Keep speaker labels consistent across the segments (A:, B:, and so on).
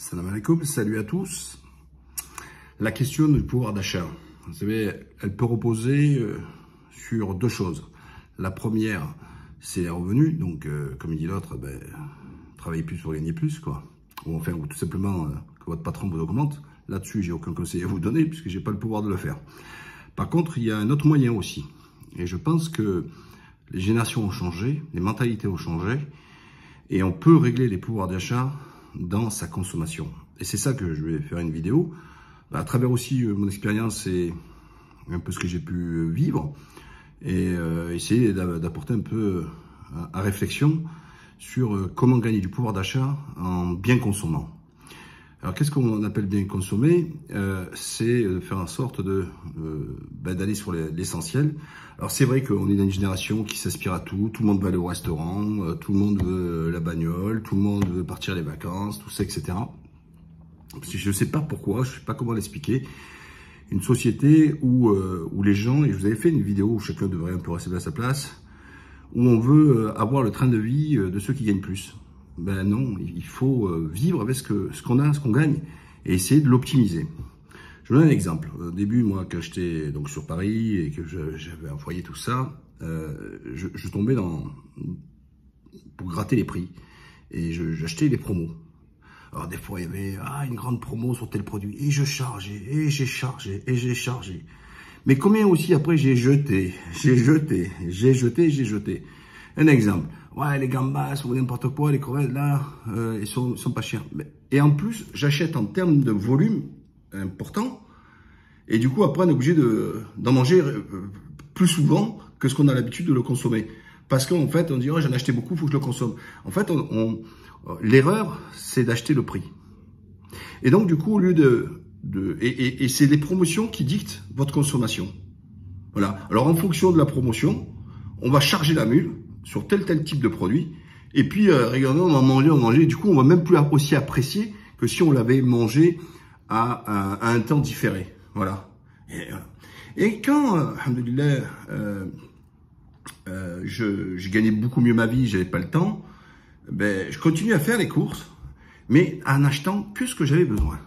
A: Salam alaikum, salut à tous. La question du pouvoir d'achat, vous savez, elle peut reposer sur deux choses. La première, c'est les revenus. Donc, comme il dit l'autre, travaillez plus pour gagner plus, quoi. Ou enfin, ou tout simplement que votre patron vous augmente. Là-dessus, j'ai aucun conseil à vous donner puisque j'ai pas le pouvoir de le faire. Par contre, il y a un autre moyen aussi. Et je pense que les générations ont changé, les mentalités ont changé, et on peut régler les pouvoirs d'achat dans sa consommation. Et c'est ça que je vais faire une vidéo, à travers aussi mon expérience et un peu ce que j'ai pu vivre, et essayer d'apporter un peu à réflexion sur comment gagner du pouvoir d'achat en bien consommant. Alors qu'est-ce qu'on appelle bien consommer? C'est faire en sorte d'aller sur l'essentiel. Alors c'est vrai qu'on est dans une génération qui s'aspire à tout le monde veut aller au restaurant, tout le monde veut la bagnole, tout le monde veut partir les vacances, tout ça, etc. Je ne sais pas pourquoi, je ne sais pas comment l'expliquer. Une société où les gens, et je vous avais fait une vidéo où chacun devrait un peu rester à sa place, où on veut avoir le train de vie de ceux qui gagnent plus. Ben non, il faut vivre avec ce qu'on a, ce qu'on gagne, et essayer de l'optimiser. Je vous donne un exemple. Au début, moi, quand j'étais donc sur Paris et que j'avais un foyer, tout ça, je tombais pour gratter les prix, et j'achetais les promos. Alors des fois, il y avait une grande promo sur tel produit, et je chargeais, et j'ai chargé, et j'ai chargé. Mais combien aussi après j'ai jeté. Un exemple. Ouais, les gambas ou n'importe quoi, les crevettes, là, ils sont pas chers. Et en plus, j'achète en termes de volume important. Et du coup, après, on est obligé d'en manger plus souvent que ce qu'on a l'habitude de le consommer. Parce qu'en fait, on dit, oh, j'en ai acheté beaucoup, il faut que je le consomme. En fait, l'erreur, c'est d'acheter le prix. Et donc, du coup, au lieu et c'est les promotions qui dictent votre consommation. Voilà. Alors, en fonction de la promotion, on va charger la mule sur tel type de produit, et puis regardez, on va manger, du coup on va même plus aussi apprécier que si on l'avait mangé à un temps différé, voilà. Et quand, alhamdoulilah, je gagnais beaucoup mieux ma vie, j'avais pas le temps, je continue à faire les courses, mais en achetant que ce que j'avais besoin.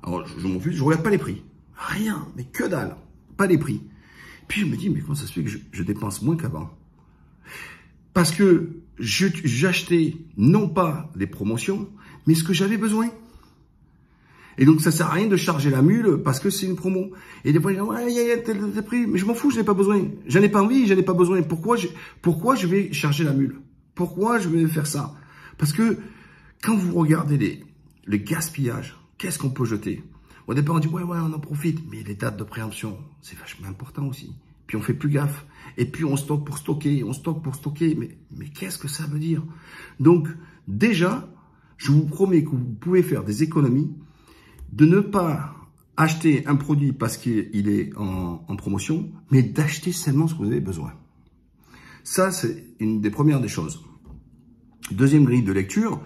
A: Alors je m'en fiche, je regarde pas les prix, rien, mais que dalle, pas les prix. Puis je me dis, mais comment ça se fait que je dépense moins qu'avant? Parce que j'achetais non pas les promotions, mais ce que j'avais besoin. Et donc, ça sert à rien de charger la mule parce que c'est une promo. Et des fois, ouais, il y a tel prix, mais je m'en fous, je n'ai pas besoin. J'en ai pas envie, j'en ai pas besoin. Pourquoi je vais charger la mule? Pourquoi je vais faire ça? Parce que quand vous regardez les gaspillages, qu'est-ce qu'on peut jeter? Au départ, on dit, ouais, on en profite. Mais les dates de préemption, c'est vachement important aussi. Puis on fait plus gaffe. Et puis on stocke pour stocker, Mais qu'est-ce que ça veut dire? Donc, déjà, je vous promets que vous pouvez faire des économies, de ne pas acheter un produit parce qu'il est en promotion, mais d'acheter seulement ce que vous avez besoin. Ça, c'est une des premières des choses. Deuxième grille de lecture,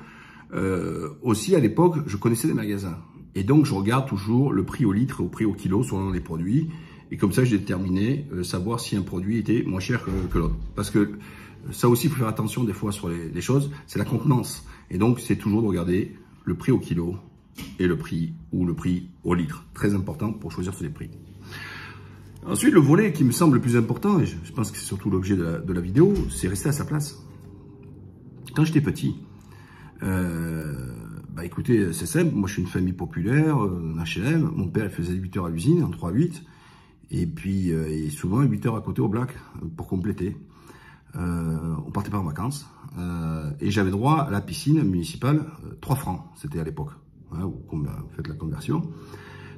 A: aussi à l'époque, je connaissais des magasins. Et donc, je regarde toujours le prix au litre et au prix au kilo selon les produits. Et comme ça, j'ai déterminé savoir si un produit était moins cher que l'autre. Parce que ça aussi, il faut faire attention des fois sur les choses, c'est la contenance. Et donc, c'est toujours de regarder le prix au kilo et le prix au litre. Très important pour choisir sur les prix. Ensuite, le volet qui me semble le plus important, et je pense que c'est surtout l'objet de la vidéo, c'est rester à sa place. Quand j'étais petit, écoutez, c'est simple, moi je suis une famille populaire, HLM, mon père il faisait 8 heures à l'usine, en 3-8, et puis souvent 8 heures à côté au black pour compléter. On partait pas en vacances, et j'avais droit à la piscine municipale, 3 francs, c'était à l'époque, hein, vous faites la conversion.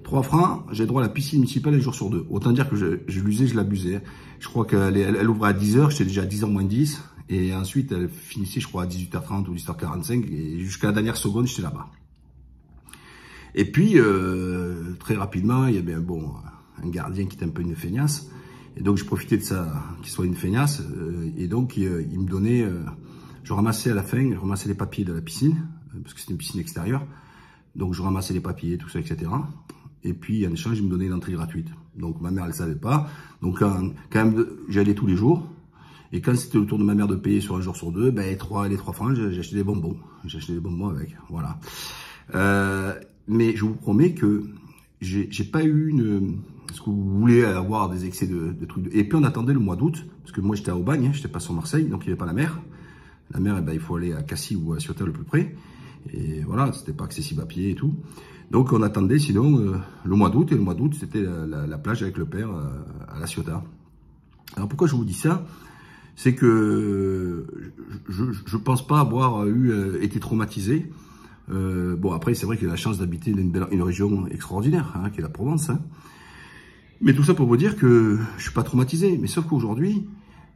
A: 3 francs, j'ai droit à la piscine municipale un jour sur 2. Autant dire que je l'usais, je l'abusais. Je crois qu'elle ouvrait à 10h, j'étais déjà à 10h moins 10. Et ensuite, elle finissait, je crois, à 18h30 ou 18h45. Et jusqu'à la dernière seconde, j'étais là-bas. Et puis, très rapidement, il y avait un gardien qui était un peu une feignasse. Et donc, je profitais de ça, qu'il soit une feignasse. Et donc, il me donnait... je ramassais à la fin, je ramassais les papiers de la piscine, parce que c'était une piscine extérieure. Donc, je ramassais les papiers, tout ça, etc. Et puis, en échange, il me donnait une entrée gratuite. Donc, ma mère, elle ne savait pas. Donc, quand même, j'allais tous les jours. Et quand c'était le tour de ma mère de payer sur un jour sur 2, les 3 francs, j'achetais des bonbons. J'achetais des bonbons avec, voilà. Mais je vous promets que j'ai pas eu ce que vous voulez avoir des excès de trucs. Et puis on attendait le mois d'août, parce que moi j'étais à Aubagne, j'étais pas sur Marseille, donc il n'y avait pas la mer. La mer, eh ben, il faut aller à Cassis ou à Ciotat le plus près. Et voilà, c'était pas accessible à pied et tout. Donc on attendait sinon le mois d'août, et le mois d'août c'était la plage avec le père à la Ciotat. Alors pourquoi je vous dis ça? C'est que je pense pas avoir été traumatisé. Bon, après, c'est vrai qu'il a la chance d'habiter une région extraordinaire, hein, qui est la Provence. Hein. Mais tout ça pour vous dire que je suis pas traumatisé. Mais sauf qu'aujourd'hui,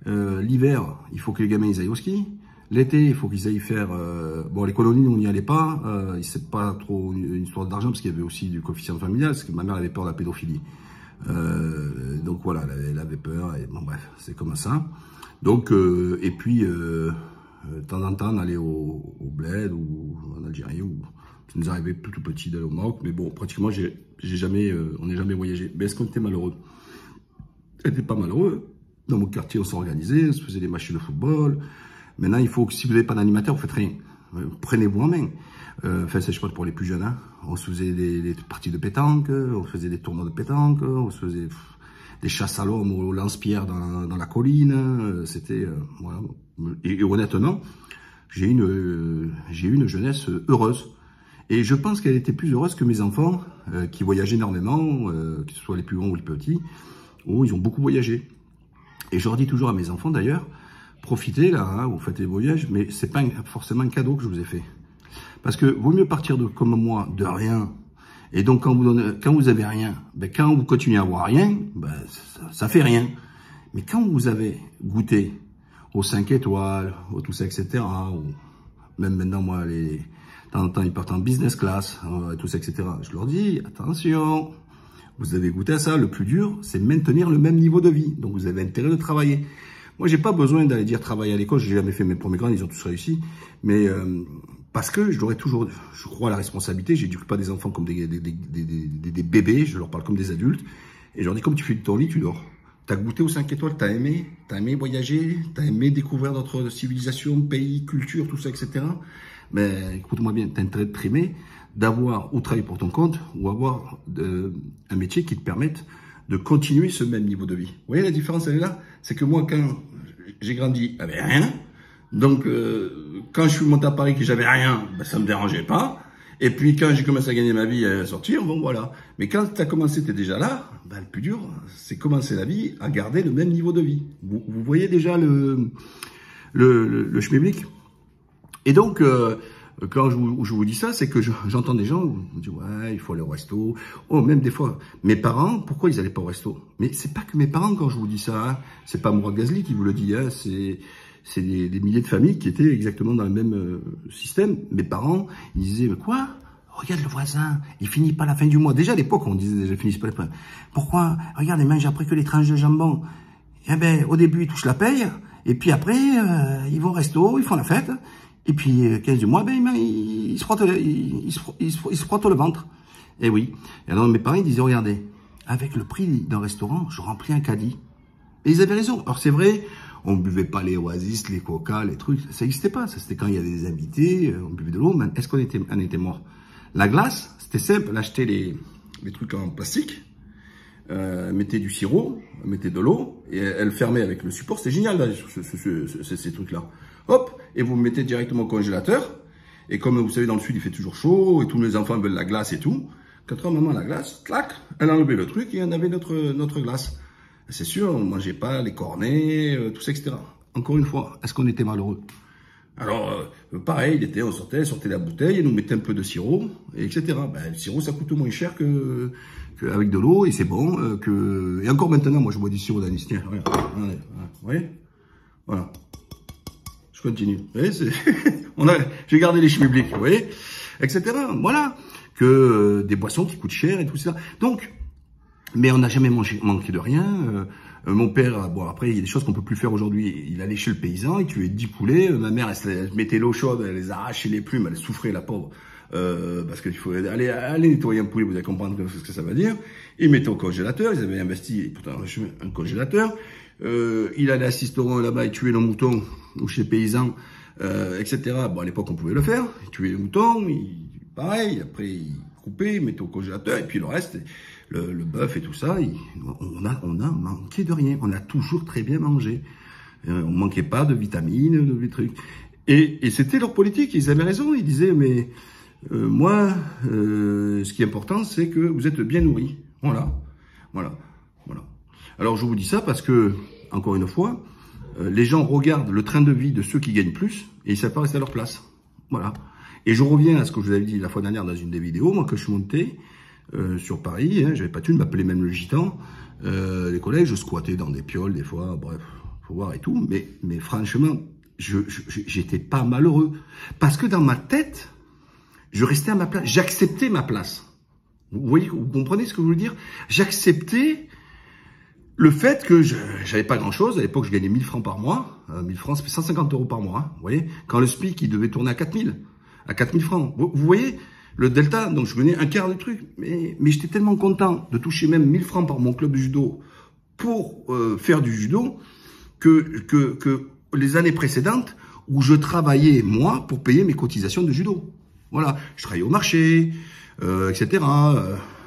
A: l'hiver, il faut que les gamins ils aillent au ski. L'été, il faut qu'ils aillent faire... bon, les colonies, on n'y allait pas. C'est pas trop une histoire d'argent, parce qu'il y avait aussi du coefficient familial, parce que ma mère avait peur de la pédophilie. Donc voilà, elle avait peur. Et bon, bref, c'est comme ça. Donc, et puis... de temps en temps, on allait au bled ou en Algérie, ou ça nous arrivait tout petit d'aller au Maroc, mais bon, pratiquement, on n'est jamais voyagé. Mais est-ce qu'on était malheureux? On n'était pas malheureux. Dans mon quartier, on s'organisait, on se faisait des matchs de football. Maintenant, il faut que si vous n'avez pas d'animateur, vous faites rien. Prenez-vous en main. Enfin, c'est je sais pas pour les plus jeunes. Hein. On se faisait des parties de pétanque, on faisait des tournois de pétanque, on se faisait des chasses à l'homme au lance-pierre dans la colline. C'était voilà. Et honnêtement, j'ai eu une jeunesse heureuse. Et je pense qu'elle était plus heureuse que mes enfants, qui voyagent énormément, que ce soit les plus grands ou les petits, où ils ont beaucoup voyagé. Et je leur dis toujours à mes enfants d'ailleurs, profitez là, hein, vous faites les voyages, mais c'est pas forcément un cadeau que je vous ai fait. Parce que vaut mieux partir comme moi, de rien. Et donc quand vous avez rien, ben, quand vous continuez à avoir rien, ben, ça fait rien. Mais quand vous avez goûté aux 5 étoiles, au tout ça, etc., ou même maintenant, moi, de temps en temps, ils partent en business class, tout ça, etc., je leur dis, attention, vous avez goûté à ça, le plus dur, c'est maintenir le même niveau de vie. Donc, vous avez intérêt de travailler. Moi, j'ai pas besoin d'aller dire travailler à l'école, j'ai jamais fait mes premiers grands, ils ont tous réussi, mais parce que je l'aurais toujours, je crois à la responsabilité, j'éduque pas des enfants comme des bébés, je leur parle comme des adultes, et je leur dis, comme tu fais de ton lit, tu dors. T'as goûté aux 5 étoiles, t'as aimé voyager, t'as aimé découvrir notre civilisation, pays, culture, tout ça, etc. Mais écoute-moi bien, t'as intérêt de trimer, d'avoir ou travailler pour ton compte, ou avoir un métier qui te permette de continuer ce même niveau de vie. Vous voyez la différence, elle est là? C'est que moi, quand j'ai grandi avec rien, donc quand je suis monté à Paris que j'avais rien, ben, ça me dérangeait pas. Et puis quand j'ai commencé à gagner ma vie, à sortir, bon voilà. Mais quand tu as commencé, tu es déjà là, ben, le plus dur, c'est commencer la vie à garder le même niveau de vie. Vous voyez déjà le schmilblick. Et donc, quand je vous dis ça, c'est que j'entends des gens qui disent « Ouais, il faut aller au resto. » Oh, même des fois, mes parents, pourquoi ils n'allaient pas au resto? Mais c'est pas que mes parents, quand je vous dis ça, hein, c'est pas Mourad Ghazli qui vous le dit, hein, c'est des milliers de familles qui étaient exactement dans le même système. Mes parents, ils disaient, mais quoi? Regarde le voisin, il finit pas la fin du mois. Déjà à l'époque, on disait déjà, finissent pas la fin. Pourquoi? Regarde, ils mangent après que les tranches de jambon. Eh ben, au début, ils touchent la paye, et puis après, ils vont au resto, ils font la fête, et puis 15 du mois, ben, ils se frottent le ventre. Et oui. Et alors mes parents, ils disaient, regardez, avec le prix d'un restaurant, je remplis un caddie. Et ils avaient raison. Alors c'est vrai, on ne buvait pas les Oasis, les Coca, les trucs, ça n'existait pas. Ça, c'était quand il y avait des invités, on buvait de l'eau, mais est-ce qu'on était mort? La glace, c'était simple, on achetait les trucs en plastique, mettez du sirop, mettez de l'eau, et elle fermait avec le support, c'était génial, là, ces trucs-là. Hop, et vous mettez directement au congélateur, et comme vous savez, dans le sud, il fait toujours chaud, et tous les enfants veulent la glace et tout. Quand on maman la glace, clac, elle enlevait le truc, et on avait notre glace. C'est sûr, on ne mangeait pas les cornets, tout ça, etc. Encore une fois, est-ce qu'on était malheureux? Alors, pareil, l'été, on sortait la bouteille, et nous mettait un peu de sirop, et etc. Ben, le sirop, ça coûte moins cher qu'avec de l'eau, et c'est bon. Et encore maintenant, moi, je bois du sirop d'anis. Tiens, regarde, vous voyez? Voilà. Je continue. Vous voyez, j'ai gardé les schmilblick, vous voyez? Etc. Voilà. Que des boissons qui coûtent cher et tout ça. Donc, mais on n'a jamais manqué de rien. Mon père, bon après, il y a des choses qu'on peut plus faire aujourd'hui. Il allait chez le paysan, il tuait 10 poulets. Ma mère, elle mettait l'eau chaude, elle les arrachait les plumes, elle souffrait, la pauvre. Parce qu'il faut aller nettoyer un poulet, vous allez comprendre ce que ça veut dire. Il mettait au congélateur, ils avaient investi pourtant un congélateur. Il allait à Sisteron là-bas, il tuait le mouton, ou chez les paysans, etc. Bon, à l'époque, on pouvait le faire. Il tuait le mouton, pareil. Après, ils coupaient, ils mettaient au congélateur, et puis le reste, le bœuf et tout ça, on a manqué de rien. On a toujours très bien mangé. On manquait pas de vitamines, de trucs. Et c'était leur politique, ils avaient raison. Ils disaient, mais moi, ce qui est important, c'est que vous êtes bien nourris. Voilà. Alors, je vous dis ça parce que, encore une fois, les gens regardent le train de vie de ceux qui gagnent plus et ils savent pas rester à leur place. Voilà. Et je reviens à ce que je vous avais dit la fois dernière dans une des vidéos, moi, que je suis monté sur Paris, hein, j'avais pas de thune, m'appelait même le gitan. Les collègues, je squattais dans des pioles des fois, bref, faut voir et tout. Mais franchement, j'étais pas malheureux. Parce que dans ma tête, je restais à ma place, j'acceptais ma place. Vous voyez, vous comprenez ce que je veux dire? J'acceptais le fait que j'avais pas grand-chose. À l'époque, je gagnais 1000 francs par mois. 1000 francs, ça fait 150 € par mois. Hein, vous voyez, quand le SMIC, il devait tourner à 4000 francs. Vous voyez le delta, donc je gagnais un quart du truc. Mais j'étais tellement content de toucher même 1000 francs par mon club de judo pour faire du judo que les années précédentes où je travaillais, moi, pour payer mes cotisations de judo. Voilà, je travaillais au marché, etc.,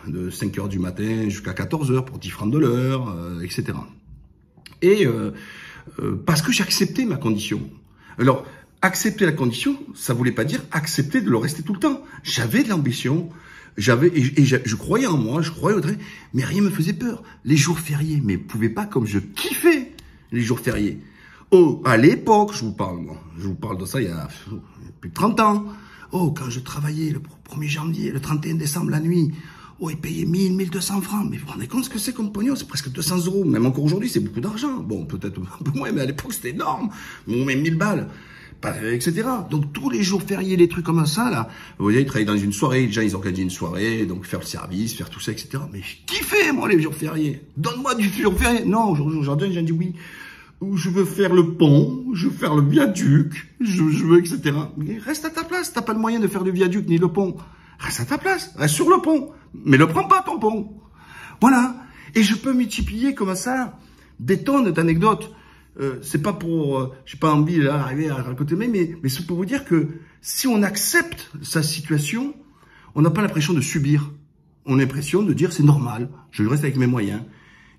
A: de 5 h du matin jusqu'à 14 h pour 10 francs de l'heure, etc. Et parce que j'acceptais ma condition. Alors, accepter la condition, ça voulait pas dire accepter de le rester tout le temps. J'avais de l'ambition, je croyais en moi, je croyais au trait, mais rien me faisait peur. Les jours fériés, mais vous pouvez pas comme je kiffais les jours fériés. Oh, à l'époque, je vous parle de ça il y a plus de 30 ans. Oh, quand je travaillais le 1er janvier, le 31 décembre, la nuit, oh, ils payaient 1000, 1200 francs. Mais vous vous rendez compte ce que c'est comme pognon? C'est presque 200 €. Même encore aujourd'hui, c'est beaucoup d'argent. Bon, peut-être un peu moins, mais à l'époque, c'était énorme. Même 1000 balles, etc. Donc, tous les jours fériés, les trucs comme ça, là, vous voyez, ils travaillaient dans une soirée. Déjà, ils organisaient une soirée, donc faire le service, faire tout ça, etc. Mais je kiffais, moi, les jours fériés. Donne-moi du jour férié. Non, aujourd'hui, j'ai dit oui. Je veux faire le pont, je veux faire le viaduc, je veux, etc. Mais reste à ta place, t'as pas de moyen de faire le viaduc ni le pont. Reste à ta place, reste sur le pont, mais ne prends pas ton pont. Voilà. Et je peux multiplier comme ça des tonnes d'anecdotes. C'est pas pour, j'ai pas envie d'arriver à raconter, mais c'est pour vous dire que si on accepte sa situation, on n'a pas l'impression de subir. On a l'impression de dire c'est normal, je reste avec mes moyens.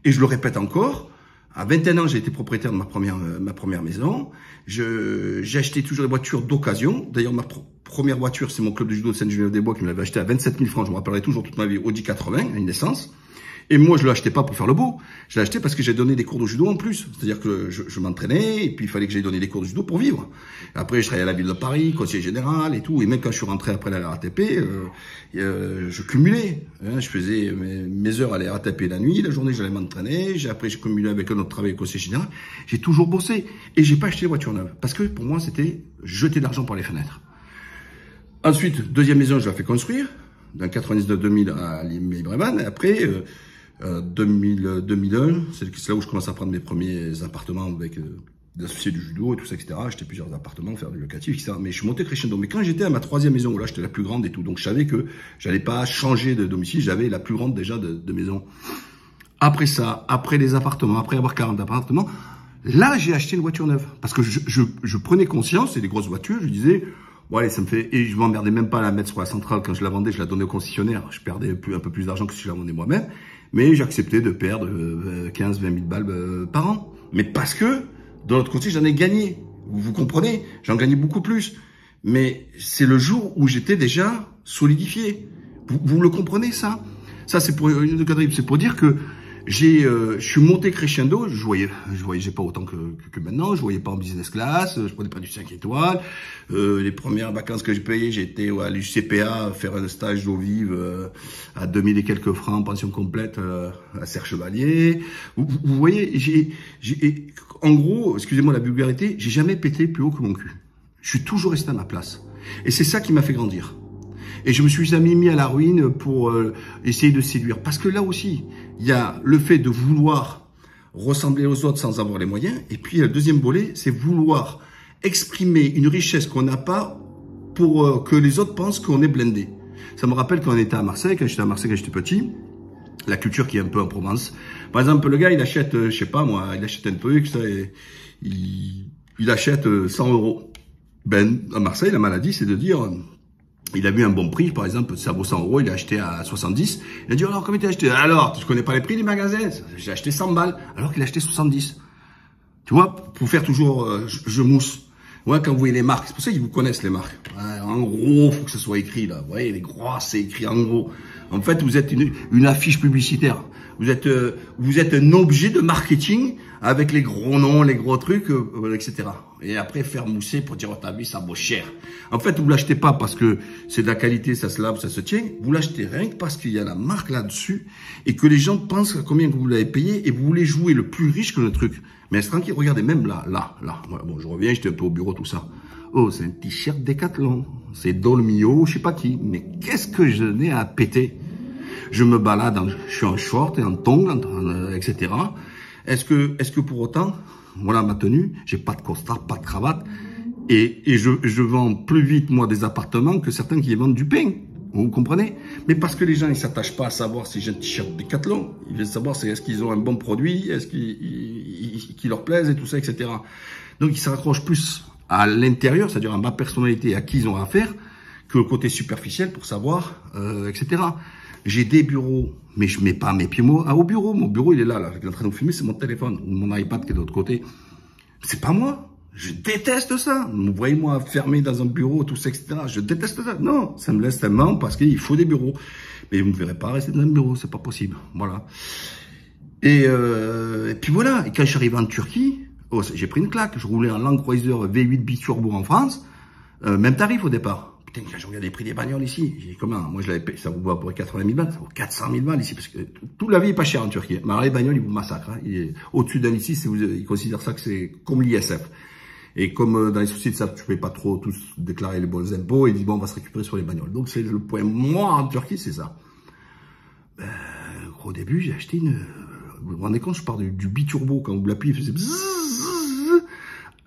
A: Et je le répète encore. À 21 ans, j'ai été propriétaire de ma première maison. J'ai acheté toujours des voitures d'occasion. D'ailleurs, ma première voiture, c'est mon club de judo de Sainte-Geneviève-des-Bois qui me l'avait acheté à 27 000 francs. Je me rappellerai toujours toute ma vie. Audi 80, à une naissance. Et moi, je l'achetais pas pour faire le beau. Je l'ai acheté parce que j'ai donné des cours de judo en plus. C'est-à-dire que je m'entraînais et puis il fallait que j'aille donner des cours de judo pour vivre. Après, je travaillais à la ville de Paris, conseiller général et tout. Et même quand je suis rentré après à la RATP, je cumulais. Hein, je faisais mes heures à la RATP la nuit, la journée, j'allais m'entraîner. Après, j'ai cumulé avec un autre travail au conseiller général. J'ai toujours bossé. Et j'ai pas acheté de voiture neuve. Parce que pour moi, c'était jeter de l'argent par les fenêtres. Ensuite, deuxième maison, je l'ai fait construire. Dans 99-2000 à Limeil-Brévannes. Et après, 2001, c'est là où je commence à prendre mes premiers appartements avec des associés du judo et tout ça, etc. Acheter plusieurs appartements, faire du locatif, etc. Mais je suis monté crescendo. Mais quand j'étais à ma troisième maison, où là, j'étais la plus grande et tout, donc je savais que j'allais pas changer de domicile, j'avais la plus grande déjà de maison. Après ça, après les appartements, après avoir 40 appartements, là, j'ai acheté une voiture neuve. Parce que je prenais conscience, c'est des grosses voitures, je disais, bon allez, ça me fait, et je m'emmerdais même pas à la mettre sur la centrale. Quand je la vendais, je la donnais au concessionnaire. Je perdais un peu plus d'argent que si je la vendais moi-même. Mais j'acceptais de perdre 15, 20 000 balles par an. Mais parce que, de l'autre côté, j'en ai gagné. Vous comprenez? J'en gagnais beaucoup plus. Mais c'est le jour où j'étais déjà solidifié. Vous le comprenez, ça? Ça, c'est pour une connerie. C'est pour dire que je suis monté crescendo, je voyageais pas autant que maintenant, je voyais pas en business class, je prenais pas du 5 étoiles. Les premières vacances que j'ai payées, j'étais à l'UCPA faire un stage d'eau vive à 2000 et quelques francs, pension complète à Serre-Chevalier. Vous voyez, en gros, excusez-moi la vulgarité, j'ai jamais pété plus haut que mon cul. Je suis toujours resté à ma place. Et c'est ça qui m'a fait grandir. Et je me suis jamais mis à la ruine pour essayer de séduire. Parce que là aussi, il y a le fait de vouloir ressembler aux autres sans avoir les moyens. Et puis, le deuxième volet, c'est vouloir exprimer une richesse qu'on n'a pas pour que les autres pensent qu'on est blindé. Ça me rappelle quand on était à Marseille, quand j'étais petit, la culture qui est un peu en Provence. Par exemple, le gars, il achète, je sais pas moi, il achète un truc, ça, et il achète 100 €. Ben, à Marseille, la maladie, c'est de dire... il a vu un bon prix, par exemple, ça vaut 100 euros, il a acheté à 70. Il a dit, alors, combien t'as acheté? Alors, tu connais pas les prix des magasins? J'ai acheté 100 balles, alors qu'il a acheté 70. Tu vois, pour faire toujours, je mousse. Ouais, quand vous voyez les marques, c'est pour ça qu'ils vous connaissent, les marques. Ouais, en gros, faut que ça soit écrit, là. Vous voyez, les gros, c'est écrit en gros. En fait, vous êtes une affiche publicitaire. Vous êtes un objet de marketing avec les gros noms, les gros trucs, etc. Et après, faire mousser pour dire, oh, t'as vu, ça vaut cher. En fait, vous l'achetez pas parce que c'est de la qualité, ça se lave, ça se tient. Vous l'achetez rien que parce qu'il y a la marque là-dessus et que les gens pensent à combien vous l'avez payé et vous voulez jouer le plus riche que le truc. Mais tranquille, regardez, même là. Voilà, bon, je reviens, j'étais un peu au bureau, tout ça. Oh, c'est un t-shirt Decathlon. C'est Dolmio, je sais pas qui. Mais qu'est-ce que je n'ai à péter? Je me balade, je suis en short et en tongs, etc. Est-ce que pour autant, voilà ma tenue, j'ai pas de costard, pas de cravate, et je vends plus vite, moi, des appartements que certains qui vendent du pain. Vous comprenez? Mais parce que les gens, ils s'attachent pas à savoir si j'ai un t-shirt Decathlon. Ils veulent savoir est-ce qu'ils ont un bon produit, est-ce qu'il leur plaise et tout ça, etc. Donc, ils se raccrochent plus à l'intérieur, c'est-à-dire à ma personnalité, à qui ils ont affaire, que le côté superficiel pour savoir, etc. J'ai des bureaux, mais je mets pas mes pieds au bureau. Mon bureau, il est là, il est en train de fumer, c'est mon téléphone, ou mon iPad qui est de l'autre côté. C'est pas moi. Je déteste ça. Vous voyez, moi, fermé dans un bureau, tout ça, etc. Je déteste ça. Non, ça me laisse tellement parce qu'il faut des bureaux. Mais vous ne me verrez pas rester dans un bureau, c'est pas possible. Voilà. Et puis voilà. Et quand je suis arrivé en Turquie, oh, j'ai pris une claque. Je roulais en Land Cruiser V8 biturbo en France. Même tarif au départ. Putain, quand je regarde les prix des bagnoles ici, j'ai dit comment? Moi, je l'avais payé, ça vous vaut à peu près 80 000 balles, ça vaut 400 000 balles ici, parce que toute la vie est pas chère en Turquie. Mais alors, les bagnoles, ils vous massacrent, hein. Au-dessus d'un ici, ils considèrent ça que c'est comme l'ISF. Et comme dans les soucis de ça, tu ne peux pas trop tous déclarer les bons impôts, ils disent bon, on va se récupérer sur les bagnoles. Donc, c'est le point. Moi, en Turquie, c'est ça. Au début, j'ai acheté vous vous rendez compte, je pars du biturbo, quand vous l'appuyez, il faisait bzzz,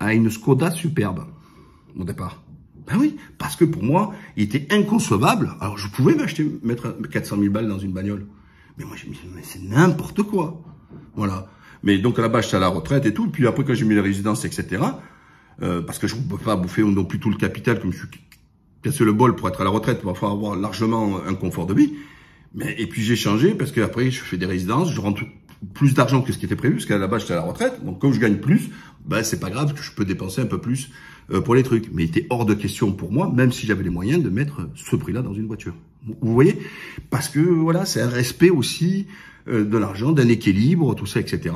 A: à une Skoda superbe, au départ. Ben oui, parce que pour moi, il était inconcevable. Alors, je pouvais mettre 400 000 balles dans une bagnole. Mais moi, je me disais, mais c'est n'importe quoi. Voilà. Mais donc, à la base, j'étais à la retraite et tout. Puis après, quand j'ai mis la résidence, etc., parce que je ne peux pas bouffer non plus tout le capital, comme je suis cassé le bol pour être à la retraite, pour avoir largement un confort de vie. Et puis, j'ai changé parce qu'après, je fais des résidences, je rentre plus d'argent que ce qui était prévu, parce qu'à la base, j'étais à la retraite. Donc, comme je gagne plus, ben, c'est pas grave, parce que je peux dépenser un peu plus pour les trucs. Mais il était hors de question pour moi, même si j'avais les moyens de mettre ce prix-là dans une voiture. Vous voyez? Parce que, voilà, c'est un respect aussi de l'argent, d'un équilibre, tout ça, etc.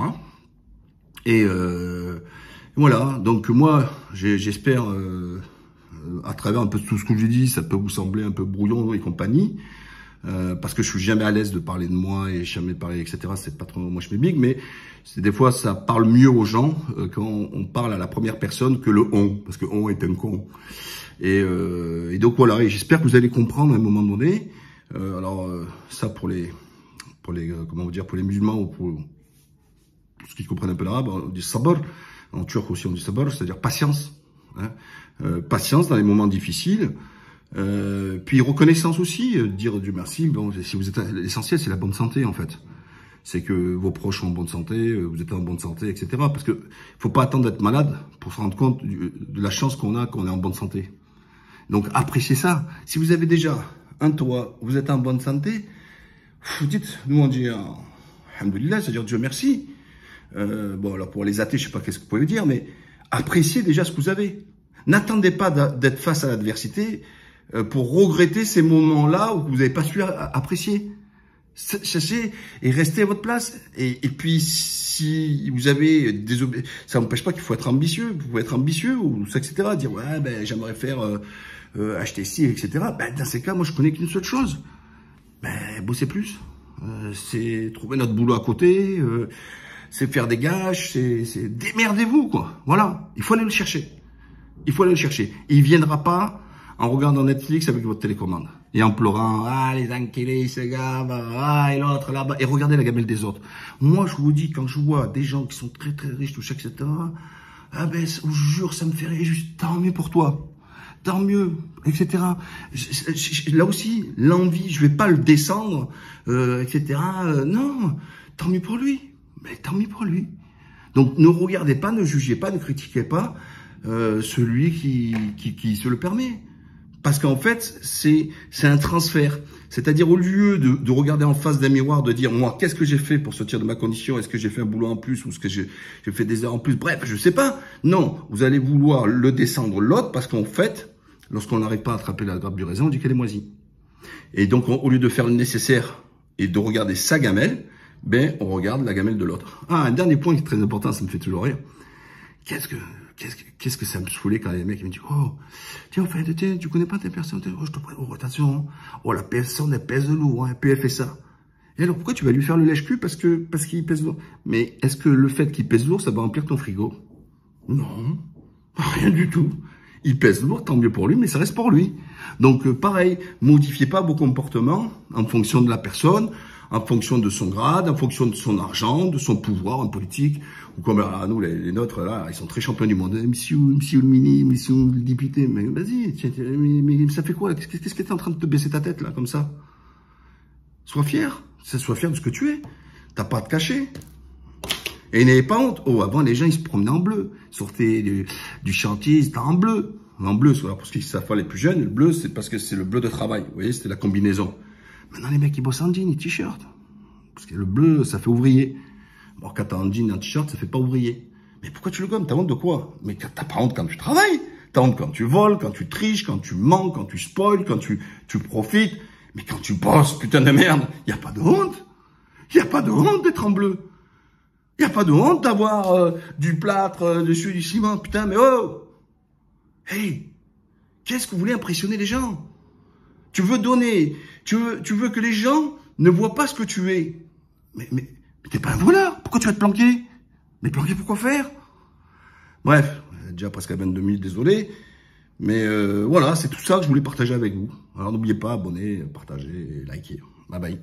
A: Et voilà. Donc, moi, j'espère, à travers un peu tout ce que j'ai dit, ça peut vous sembler un peu brouillon et compagnie. Parce que je suis jamais à l'aise de parler de moi et jamais de parler, etc. C'est pas trop moi je m'ébig, mais des fois ça parle mieux aux gens quand on parle à la première personne que le on, parce que on est un con. Et donc voilà, et j'espère que vous allez comprendre à un moment donné. Ça pour les comment vous dire, pour les musulmans ou pour ceux qui comprennent un peu l'arabe, on dit sabr. En turc aussi on dit sabr, c'est-à-dire patience. Hein, patience dans les moments difficiles. Puis reconnaissance aussi, dire Dieu merci. Bon, si vous êtes l'essentiel, c'est la bonne santé en fait. C'est que vos proches sont en bonne santé, vous êtes en bonne santé, etc. Parce que faut pas attendre d'être malade pour se rendre compte de la chance qu'on est en bonne santé. Donc appréciez ça. Si vous avez déjà un toit, vous êtes en bonne santé, vous dites, nous on dit alhamdoulilah, c'est-à-dire Dieu merci. Bon alors pour les athées, je sais pas qu'est-ce que vous pouvez dire, mais appréciez déjà ce que vous avez. N'attendez pas d'être face à l'adversité pour regretter ces moments-là où vous n'avez pas su apprécier. Cherchez et restez à votre place. Et puis, si vous avez ça n'empêche pas qu'il faut être ambitieux. Vous pouvez être ambitieux ou ça, etc. Dire, ouais, ben, j'aimerais faire acheter ci, etc. Ben, dans ces cas, moi, je connais qu'une seule chose. Ben, bosser plus. C'est trouver notre boulot à côté. C'est faire des gages. C'est démerdez-vous, quoi. Voilà. Il faut aller le chercher. Il faut aller le chercher. Et il viendra pas en regardant Netflix avec votre télécommande. Et en pleurant, ah, les enculés, ce gars, ah, et l'autre là-bas. Et regardez la gamelle des autres. Moi, je vous dis, quand je vois des gens qui sont très, très riches, tout ça, etc., ah ben, je vous jure, ça me fait rire, juste, tant mieux pour toi. Tant mieux, etc. Là aussi, l'envie, je vais pas le descendre, etc. Non, tant mieux pour lui. Mais tant mieux pour lui. Donc, ne regardez pas, ne jugez pas, ne critiquez pas celui qui se le permet. Parce qu'en fait, c'est un transfert. C'est-à-dire, au lieu de regarder en face d'un miroir, de dire, moi, qu'est-ce que j'ai fait pour sortir de ma condition? Est-ce que j'ai fait un boulot en plus ou est-ce que j'ai fait des heures en plus? Bref, je sais pas. Non, vous allez vouloir le descendre l'autre parce qu'en fait, lorsqu'on n'arrive pas à attraper la grappe du raisin, on dit qu'elle est moisie. Et donc, au lieu de faire le nécessaire et de regarder sa gamelle, ben, on regarde la gamelle de l'autre. Ah, un dernier point qui est très important, ça me fait toujours rire. Qu'est-ce que ça me saoulait quand les mecs me disent, oh, tiens, tu connais pas telle personne, oh, je te prends, oh, attention, oh, la personne, elle pèse lourd, hein, puis elle fait ça. Et alors, pourquoi tu vas lui faire le lèche-cul parce qu'il pèse lourd? Mais est-ce que le fait qu'il pèse lourd, ça va remplir ton frigo? Non, rien du tout. Il pèse lourd, tant mieux pour lui, mais ça reste pour lui. Donc, pareil, modifiez pas vos comportements en fonction de la personne, en fonction de son grade, en fonction de son argent, de son pouvoir en politique. Ou comme nous, les nôtres, là, ils sont très champions du monde. Monsieur le ministre, monsieur le député, mais vas-y, mais ça fait quoi? Qu'est-ce que t'es en train de te baisser ta tête, là, comme ça? Sois fier. Sois fier de ce que tu es. T'as pas à te cacher. Et n'ayez pas honte. Oh, avant, les gens, ils se promenaient en bleu. Ils sortaient du chantier, ils étaient en bleu. En bleu, voilà, pour ceux qui savent pas les plus jeunes, le bleu, c'est parce que c'est le bleu de travail. Vous voyez, c'était la combinaison. Maintenant, les mecs, ils bossent en jean et t-shirt. Parce que le bleu, ça fait ouvrier. Alors, quand t'as un jean et un t-shirt, ça fait pas ouvrier. Mais pourquoi tu le gommes? T'as honte de quoi? Mais t'as pas honte quand tu travailles. T'as honte quand tu voles, quand tu triches, quand tu mens, quand tu spoil, quand tu profites. Mais quand tu bosses, putain de merde, y a pas de honte. Y a pas de honte d'être en bleu. Y a pas de honte d'avoir du plâtre dessus, du ciment. Putain, mais oh! Hey! Qu'est-ce que vous voulez impressionner les gens? Tu veux donner, tu veux que les gens ne voient pas ce que tu es. Mais t'es pas un voleur. Pourquoi tu vas te planquer? Mais planquer, pourquoi faire? Bref, déjà presque à 22 000, désolé. Mais voilà, c'est tout ça que je voulais partager avec vous. Alors n'oubliez pas, abonner, partager, liker. Bye bye.